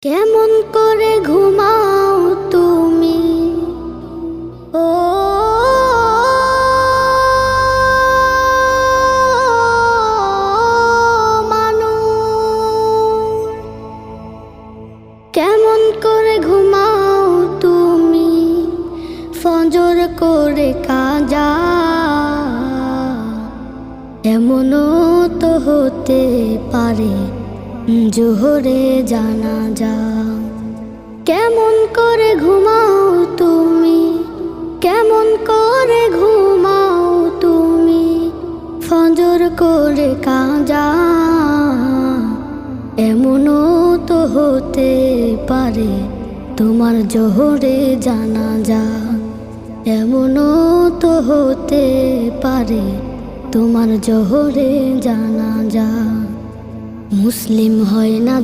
কেমন করে ঘুমাও তুমি ও মানুষ, কেমন করে ঘুমাও তুমি ফজর করে কাজা। এমনও তো হতে পারে জোহরে জানাজা। কেমন করে ঘুমাও তুমি, কেমন করে ঘুমাও তুমি ফজর করে কাজা। এমনও তো হতে পারে তোমার জোহরে জানাজা। এমনও তো হতে পারে তোমার জোহরে জানাজা। মুসলিম হয় না